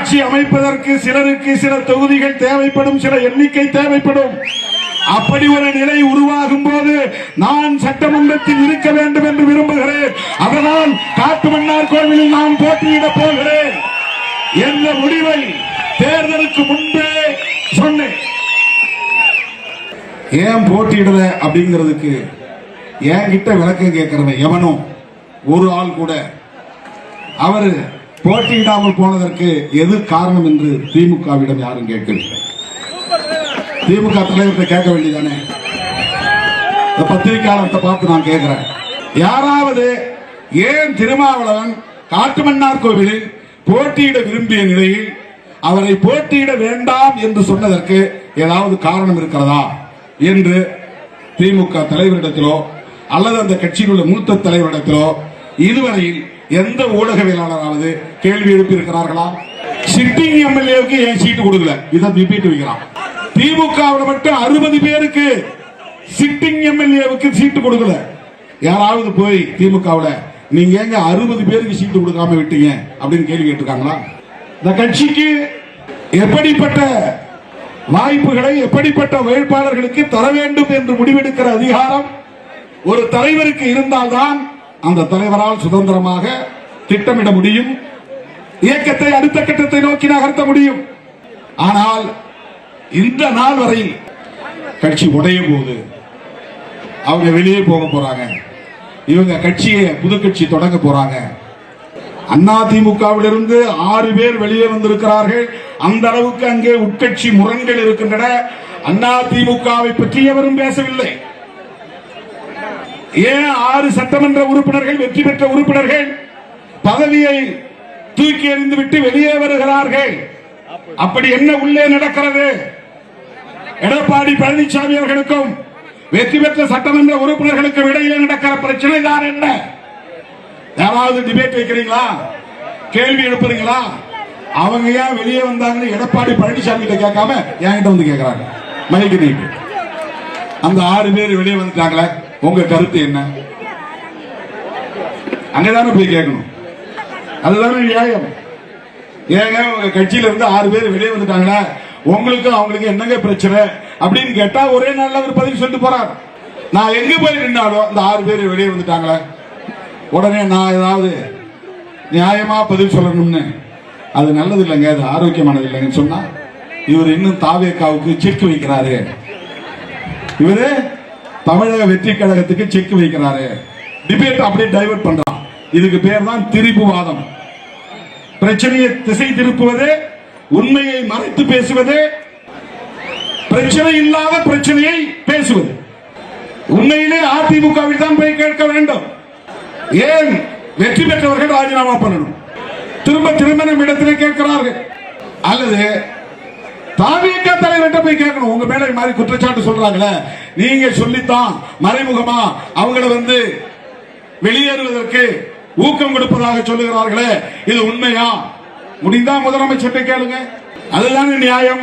ஆட்சி அமைப்பதற்கு சிலருக்கு சில தொகுதிகள் தேவைப்படும், சில எண்ணிக்கை தேவைப்படும். அப்படி ஒரு நிலை உருவாகும் போது நான் சட்டமன்றத்தில் இருக்க வேண்டும் என்று விரும்புகிறேன். அதனால் காட்டுமன்னார் கோவிலில் நான் போட்டியிடப் போகிறேன் என்ற முடிவை தேர்தலுக்கு முன்பே சொன்னேன். ஏன் போட்டியிடல அப்படிங்கிறதுக்கு என்கிட்ட விளக்கம் கேட்கிறவன் எவனும் ஒரு ஆள் கூட அவர் போட்டியிடாமல் போனதற்கு எது காரணம் என்று திமுகவிடம் யாரும் கேட்கவில்லை. திமுக தலைவர்கிட்ட கேட்க வேண்டியதானே? பத்திரிகையாளர்கிட்ட பார்த்து நான் கேட்கிறேன், யாராவது ஏன் திருமாவளவன் காட்டுமன்னார் கோவிலில் போட்டியிட விரும்பிய நிலையில் அவரை போட்டியிட வேண்டாம் என்று சொன்னதற்கு ஏதாவது காரணம் இருக்கிறதா என்று திமுக தலைவரிடத்திலோ அல்லது அந்த கட்சியில் உள்ள மூத்த தலைவரிடத்திலோ இதுவரையில் எந்த ஊடகவியலாளராவது கேள்வி எழுப்பியிருக்கிறார்களா? சிட்டிங் எம்எல்ஏவுக்கு ஏன் சீட்டு கொடுக்கல? இதை ரிப்பீட் வைக்கிறான். திமுகவில் மட்டும் 60 பேருக்கு சிட்டிங் எம்எல்ஏவுக்கு சீட்டு கொடுக்கல. யாராவது போய் திமுகவில் நீங்க எங்க 60 பேருக்கு சீட்டு கொடுக்காம விட்டீங்க அப்படின்னு கேள்வி கேட்டிருக்காங்களா? இந்த கட்சிக்கு எப்படிப்பட்ட வாய்ப்புகளை எப்படிப்பட்ட வேட்பாளர்களுக்கு தர வேண்டும் என்று முடிவெடுக்கிற அதிகாரம் ஒரு தலைவருக்கு இருந்தால்தான் அந்த தலைவரால் சுதந்திரமாக திட்டமிட முடியும், இயக்கத்தை அடுத்த கட்டத்தை நோக்கி நகர்த்த முடியும். ஆனால் இந்த நாள் வரையில் கட்சி உடையும் போது அவங்க வெளியே போக போறாங்க, இவங்க கட்சியை புது கட்சி தொடங்க போறாங்க. அதிமுகவிலிருந்து 6 பேர் வெளியே வந்திருக்கிறார்கள். அந்த அளவுக்கு அங்கே உட்கட்சி முரண்கள் இருக்கின்றன. அதிமுகவை பற்றி எவரும் பேசவில்லை. ஏன் 6 சட்டமன்ற உறுப்பினர்கள், வெற்றி பெற்ற உறுப்பினர்கள் பதவியை தூக்கி எறிந்து விட்டு வெளியே வருகிறார்கள்? அப்படி என்ன உள்ளே நடக்கிறது? எடப்பாடி பழனிசாமி அவர்களுக்கும் வெற்றி பெற்ற சட்டமன்ற உறுப்பினர்களுக்கும் இடையிலே நடக்கிற பிரச்சனை தான் என்ன? யாராவது டிபேட் வைக்கிறீங்களா? கேள்வி எழுப்புறீங்களா? அவங்க ஏன் வெளியே வந்தாங்கன்னு எடப்பாடி பழனிசாமி கிட்ட கேட்காம என்கிட்ட வந்து கேட்கிறாங்க. மைக்கு நீட்டு. அந்த 6 பேர் வெளியே வந்துட்டாங்களே, உங்க கருத்து என்ன? அங்கதானே போய் கேட்கணும். அதுதானே நியாயம். ஏங்க உங்க கட்சியில இருந்து 6 பேர் வெளியே வந்துட்டாங்களா, உங்களுக்கு அவங்களுக்கு என்னங்க பிரச்சனை அப்படின்னு கேட்டா ஒரே நாள்ல ஒரு பதில் சொல்லிட்டு போறார். நான் எங்க போய் நின்னாலும் இந்த 6 பேர் வெளியே வந்துட்டாங்களே, உடனே நான் ஏதாவது நியாயமா பதில் சொல்லணும்னு அது நல்லது இல்லைங்க, அது ஆரோக்கியமானது இல்லைங்கன்னு சொன்னா இவர் இன்னும் தாவேக்காவுக்கு செக் வைக்கிறாரு, இவரு தமிழக வெற்றி கழகத்துக்கு செக் வைக்கிறாரு. டிபேட் அப்படியே டைவர்ட் பண்றான். இதுக்கு பேர் தான் திரிபுவாதம். பிரச்சனையை திசை திருப்புவது, உண்மையை மறைத்து பேசுவது, பிரச்சனை இல்லாத பிரச்சனையை பேசுவது. உண்மையிலே அதிமுகவில் தான் போய் கேட்க வேண்டும். ஏன் வெற்றி பெற்றவர்கள் ராஜினாமா பண்ணணும்? திரும்ப திரும்ப நம்ம இடத்திலே கேட்கிறார்கள். அல்லது தாவேகா தலைவர்கிட்ட போய் கேட்கணும். உங்க மேல மாதிரி குற்றச்சாட்டு சொல்றாங்களே, நீங்க சொல்லித்தான் மறைமுகமா அவங்களை வெளியேறுவதற்கு ஊக்கம் கொடுப்பதாக சொல்லுகிறார்களே, இது உண்மையா? முடிந்தா முதலமைச்சர்கிட்ட கேளுங்க. அதுதானே நியாயம்.